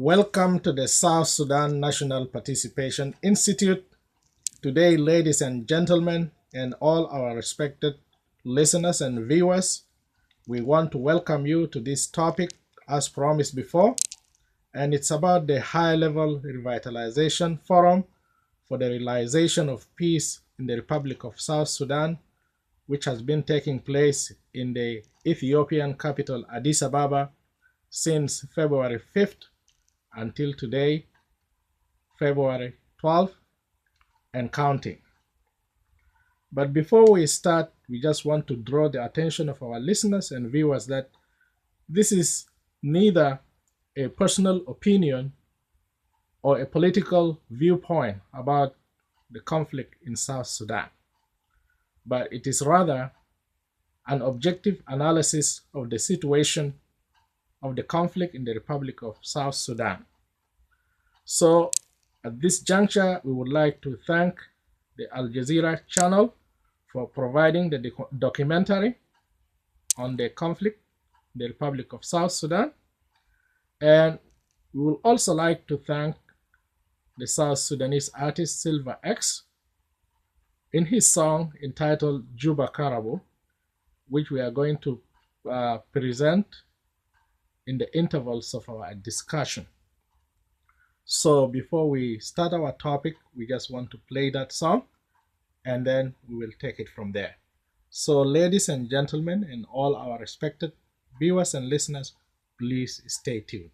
Welcome to the South Sudan National Participation Institute. Today, ladies and gentlemen, and all our respected listeners and viewers, we want to welcome you to this topic as promised before, and it's about the high-level revitalization forum for the realization of peace in the Republic of South Sudan, which has been taking place in the Ethiopian capital Addis Ababa since February 5th until today, February 12th, and counting. But before we start, we just want to draw the attention of our listeners and viewers that this is neither a personal opinion or a political viewpoint about the conflict in South Sudan, but it is rather an objective analysis of the situation of the conflict in the Republic of South Sudan. So at this juncture, we would like to thank the Al Jazeera channel for providing the documentary on the conflict in the Republic of South Sudan. And we would also like to thank the South Sudanese artist Silver X in his song entitled Juba Karabo, which we are going to present in the intervals of our discussion. So before we start our topic, we just want to play that song and then we will take it from there. So ladies and gentlemen and all our respected viewers and listeners, please stay tuned.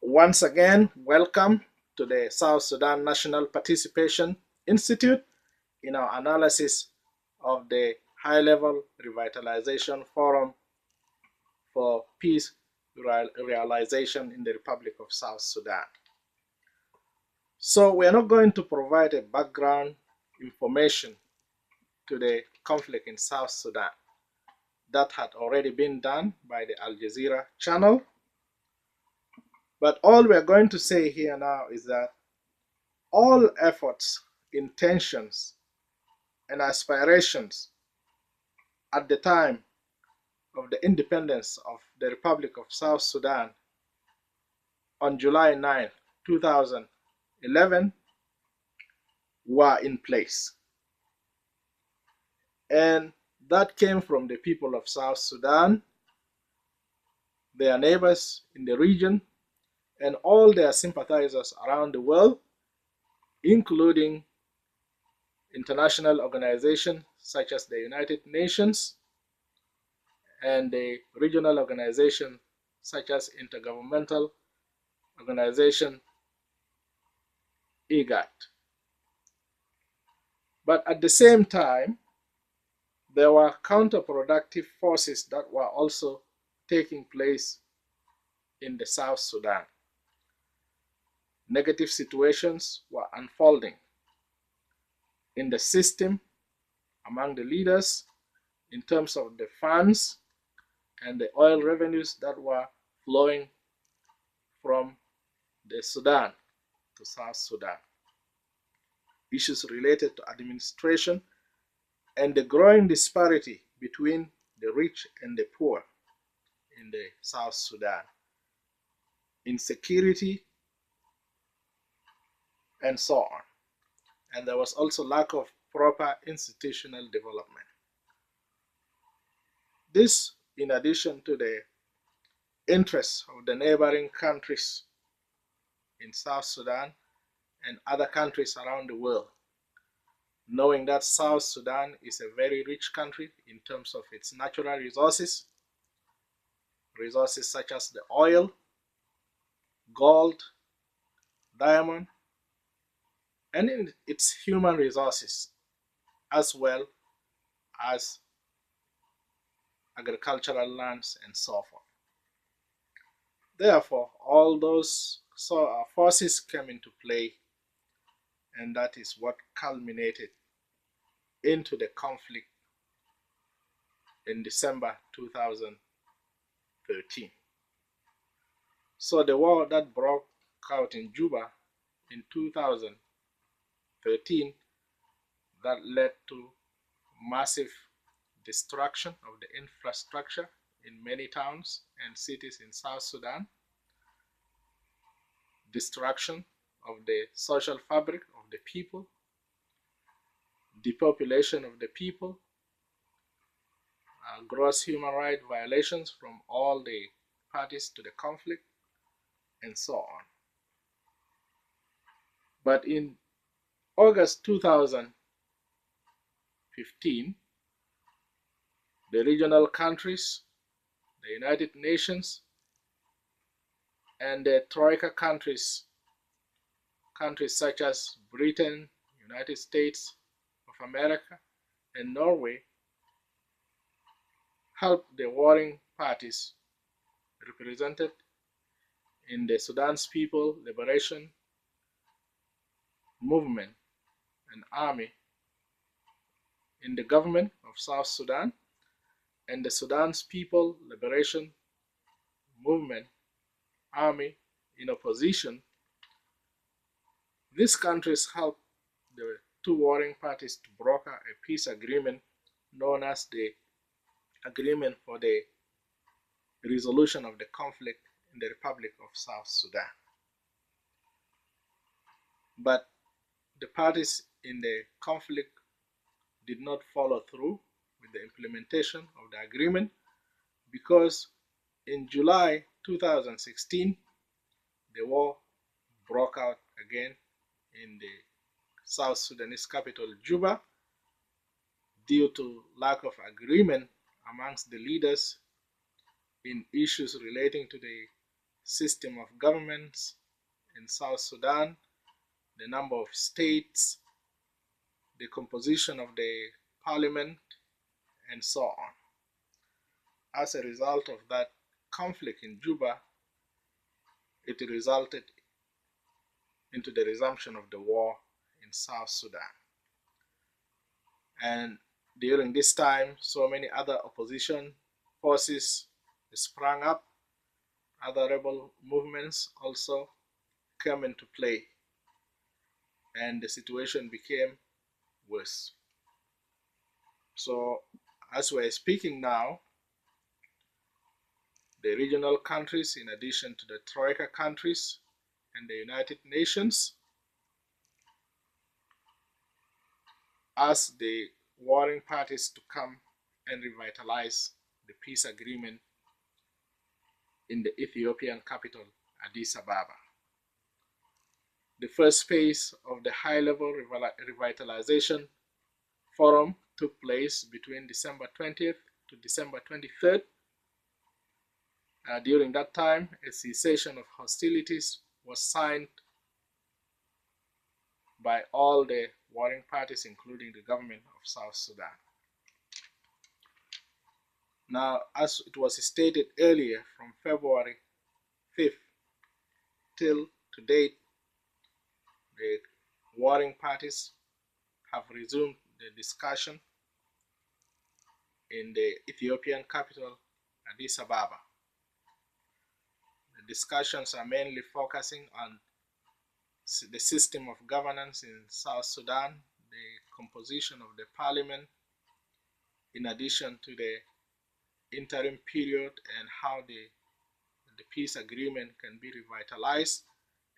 Once again, welcome to the South Sudan National Participation Institute in our analysis of the High-Level Revitalization Forum for Peace Realization in the Republic of South Sudan. So we are not going to provide a background information to the conflict in South Sudan. That had already been done by the Al Jazeera channel. But all we're going to say here now is that all efforts, intentions, and aspirations at the time of the independence of the Republic of South Sudan on July 9, 2011 were in place. And that came from the people of South Sudan, their neighbors in the region, and all their sympathizers around the world, including international organizations such as the United Nations and the regional organizations such as Inter-Governmental Organization, IGAD. But at the same time, there were counterproductive forces that were also taking place in the South Sudan. Negative situations were unfolding in the system among the leaders in terms of the funds and the oil revenues that were flowing from the Sudan to South Sudan. Issues related to administration and the growing disparity between the rich and the poor in the South Sudan, insecurity, and so on. And there was also lack of proper institutional development. This, in addition to the interests of the neighboring countries in South Sudan and other countries around the world, knowing that South Sudan is a very rich country in terms of its natural resources, resources such as the oil, gold, diamond, and in its human resources, as well as agricultural lands and so forth. Therefore, all those forces came into play, and that is what culminated into the conflict in December 2013. So the war that broke out in Juba in 2013, that led to massive destruction of the infrastructure in many towns and cities in South Sudan, destruction of the social fabric of the people, depopulation of the people, gross human rights violations from all the parties to the conflict, and so on. But in August 2015, the regional countries, the United Nations, and the Troika countries, countries such as Britain, United States of America, and Norway, helped the warring parties represented in the Sudan's People Liberation Movement and Army, in the government of South Sudan, and the Sudan's People Liberation Movement Army in opposition. These countries helped the two warring parties to broker a peace agreement known as the Agreement for the Resolution of the Conflict in the Republic of South Sudan. But the parties in the conflict did not follow through with the implementation of the agreement, because in July 2016, the war broke out again in the South Sudanese capital, Juba, due to lack of agreement amongst the leaders in issues relating to the system of governments in South Sudan, the number of states, the composition of the parliament, and so on. As a result of that conflict in Juba, it resulted into the resumption of the war in South Sudan. And during this time, so many other opposition forces sprang up. Other rebel movements also came into play, and the situation became worse. So, as we're speaking now, the regional countries, in addition to the Troika countries and the United Nations, asked the warring parties to come and revitalize the peace agreement in the Ethiopian capital, Addis Ababa. The first phase of the high-level revitalization forum took place between December 20th to December 23rd. During that time, a cessation of hostilities was signed by all the warring parties, including the government of South Sudan. Now, as it was stated earlier, from February 5th till to date, the warring parties have resumed the discussion in the Ethiopian capital, Addis Ababa. The discussions are mainly focusing on the system of governance in South Sudan, the composition of the parliament, in addition to the interim period, and how the peace agreement can be revitalized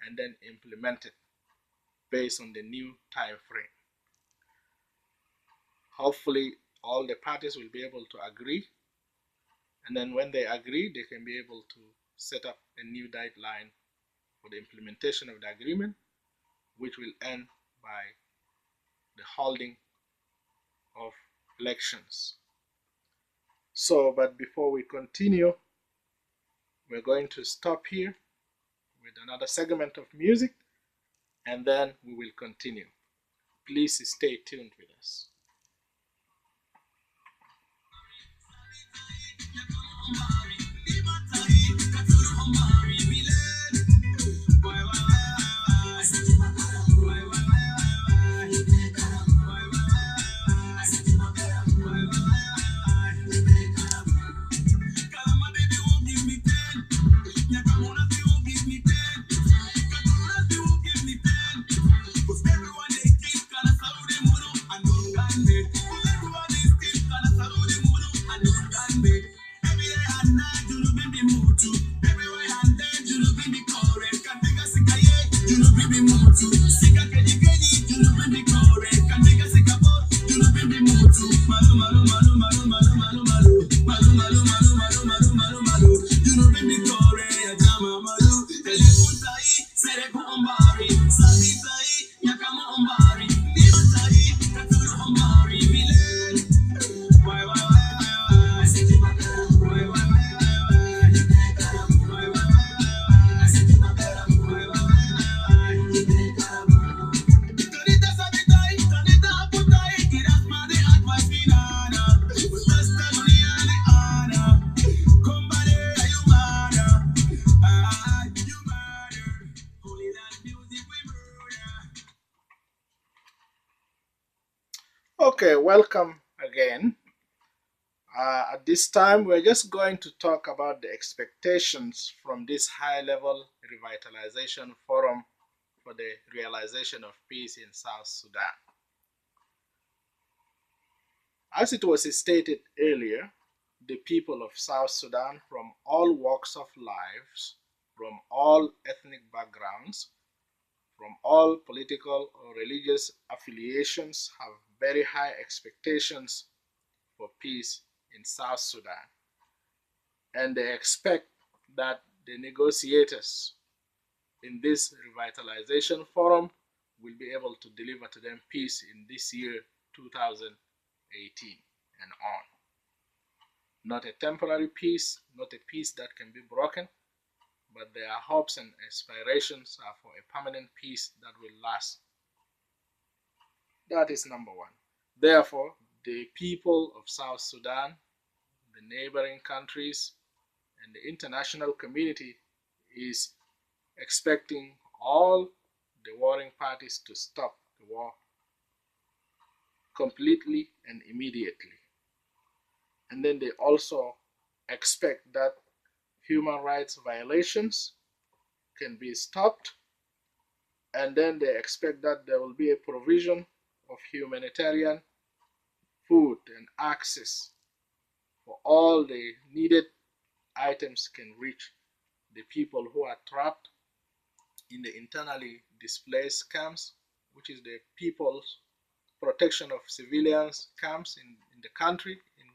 and then implemented based on the new time frame. Hopefully, all the parties will be able to agree, and then when they agree, they can be able to set up a new deadline for the implementation of the agreement, which will end by the holding of elections. So, but before we continue, we're going to stop here with another segment of music, and then we will continue. Please stay tuned with us. Okay, welcome again. At this time, we're just going to talk about the expectations from this high-level revitalization forum for the realization of peace in South Sudan. As it was stated earlier, the people of South Sudan from all walks of lives, from all ethnic backgrounds, from all political or religious affiliations have very high expectations for peace in South Sudan. And they expect that the negotiators in this revitalization forum will be able to deliver to them peace in this year 2018 and on. Not a temporary peace, not a peace that can be broken, but their hopes and aspirations are for a permanent peace that will last. That is number one. Therefore, the people of South Sudan, the neighboring countries, and the international community is expecting all the warring parties to stop the war completely and immediately. And then they also expect that human rights violations can be stopped, and then they expect that there will be a provision of humanitarian food and access for all the needed items can reach the people who are trapped in the internally displaced camps, which is the people's protection of civilians camps in the country, in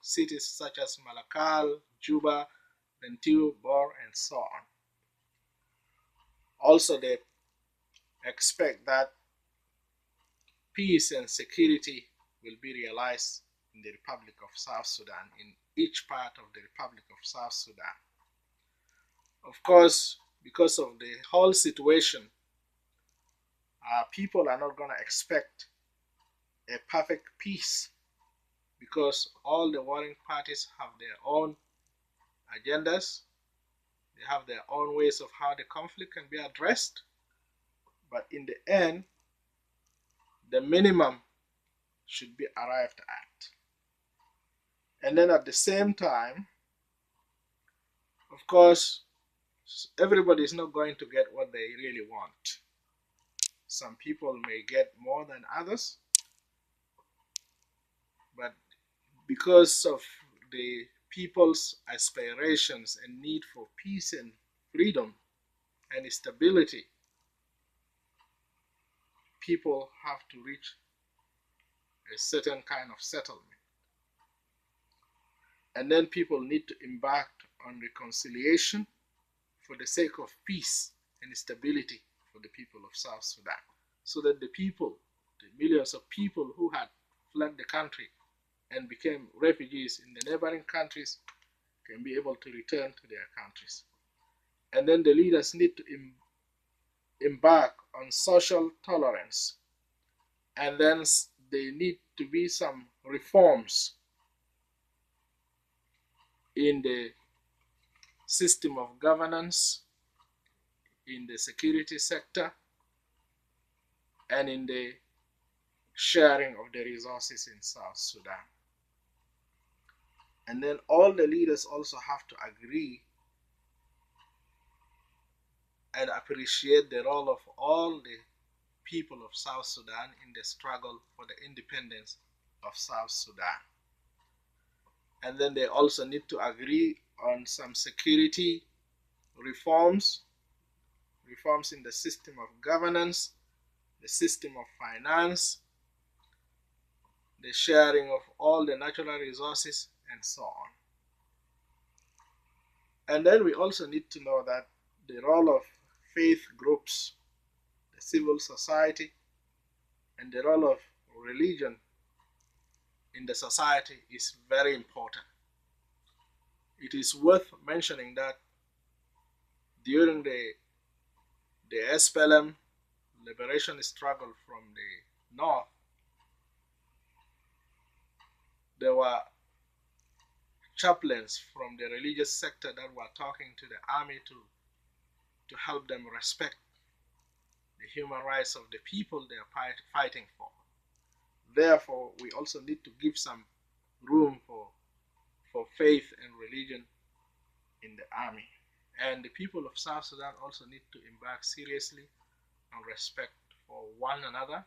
cities such as Malakal, Juba, Bentiu, Bor, and so on. Also, they expect that peace and security will be realized in the Republic of South Sudan, in each part of the Republic of South Sudan. Of course, because of the whole situation, people are not going to expect a perfect peace, because all the warring parties have their own agendas, they have their own ways of how the conflict can be addressed. But in the end, the minimum should be arrived at. And then at the same time, of course, everybody is not going to get what they really want. Some people may get more than others, but because of the people's aspirations and need for peace and freedom and stability, people have to reach a certain kind of settlement. And then people need to embark on reconciliation for the sake of peace and stability for the people of South Sudan, so that the people, the millions of people who had fled the country and became refugees in the neighboring countries, can be able to return to their countries. And then the leaders need to embark on social tolerance. And then there need to be some reforms in the system of governance, in the security sector, and in the sharing of the resources in South Sudan. And then all the leaders also have to agree and appreciate the role of all the people of South Sudan in the struggle for the independence of South Sudan. And then they also need to agree on some security reforms in the system of governance, the system of finance, the sharing of all the natural resources, and so on. And then we also need to know that the role of faith groups, the civil society, and the role of religion in the society is very important. It is worth mentioning that during the SPLM liberation struggle from the north, there were chaplains from the religious sector that were talking to the army to help them respect the human rights of the people they are fighting for. Therefore, we also need to give some room for faith and religion in the army. And the people of South Sudan also need to embark seriously on respect for one another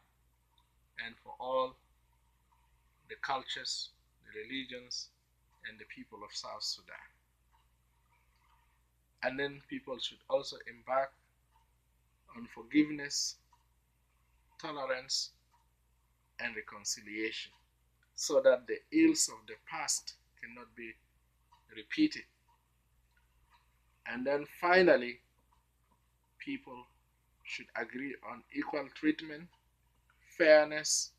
and for all the cultures, the religions, and the people of South Sudan. And then people should also embark on forgiveness, tolerance, and reconciliation, so that the ills of the past cannot be repeated. And then finally, people should agree on equal treatment, fairness,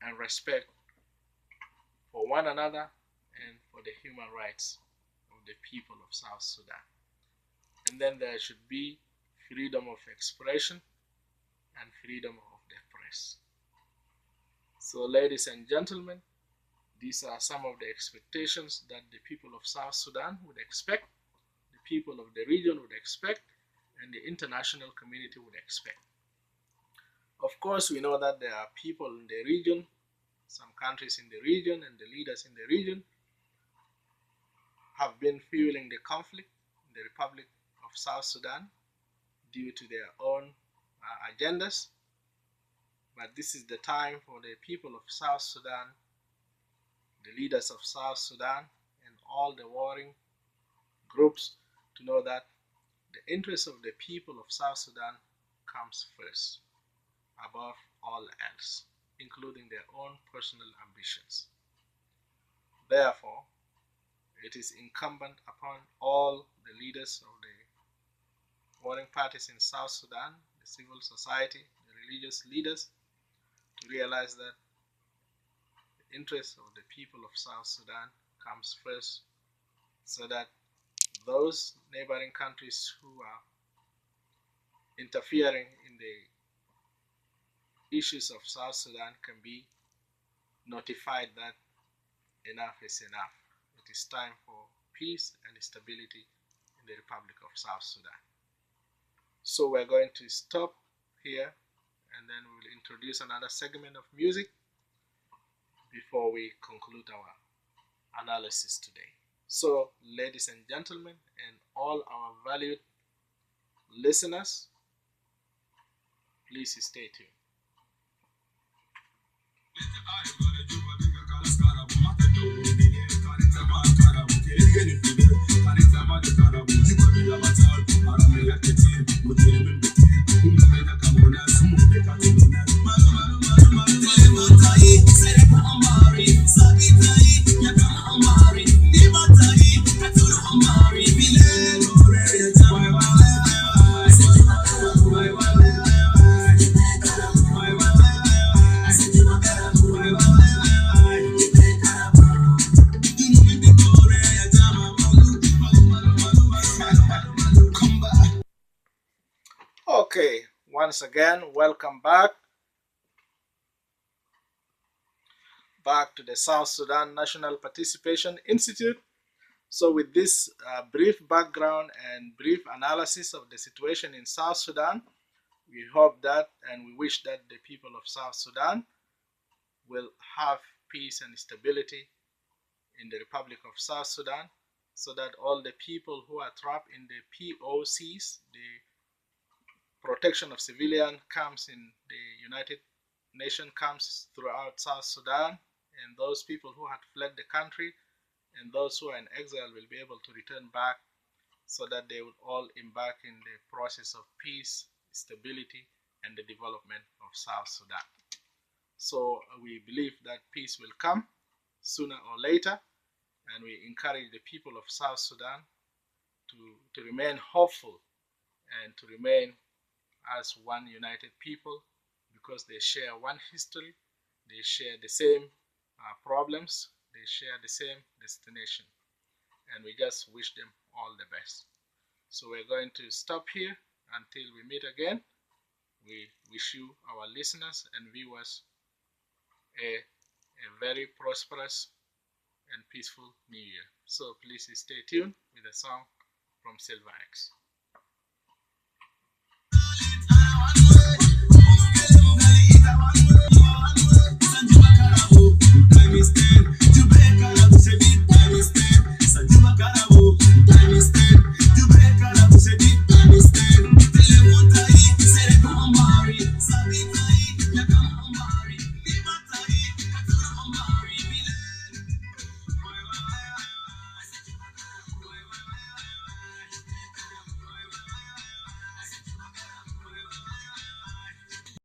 and respect for one another and for the human rights of the people of South Sudan. And then there should be freedom of expression and freedom of the press. So, ladies and gentlemen, these are some of the expectations that the people of South Sudan would expect, the people of the region would expect, and the international community would expect. Of course, we know that there are people in the region, some countries in the region, and the leaders in the region have been fueling the conflict in the Republic of South Sudan due to their own agendas. But this is the time for the people of South Sudan, the leaders of South Sudan, and all the warring groups to know that the interest of the people of South Sudan comes first, above all else, including their own personal ambitions. Therefore, it is incumbent upon all the leaders of the warring parties in South Sudan, the civil society, the religious leaders, to realize that the interest of the people of South Sudan comes first, so that those neighboring countries who are interfering in the issues of South Sudan can be notified that enough is enough. It is time for peace and stability in the Republic of South Sudan. So we're going to stop here, and then we'll introduce another segment of music before we conclude our analysis today. So, ladies and gentlemen, and all our valued listeners, please stay tuned. once again, welcome back to the South Sudan National Participation Institute. So with this brief background and brief analysis of the situation in South Sudan, we hope that and we wish that the people of South Sudan will have peace and stability in the Republic of South Sudan, so that all the people who are trapped in the POCs, the protection of civilian camps in the United Nations camps throughout South Sudan, and those people who had fled the country and those who are in exile will be able to return back, so that they will all embark in the process of peace, stability, and the development of South Sudan. So we believe that peace will come sooner or later, and we encourage the people of South Sudan to remain hopeful and to remain as one united people, because they share one history, they share the same problems, they share the same destination, and we just wish them all the best. So we're going to stop here until we meet again. We wish you, our listeners and viewers, a very prosperous and peaceful New Year. So please stay tuned with a song from Silver X.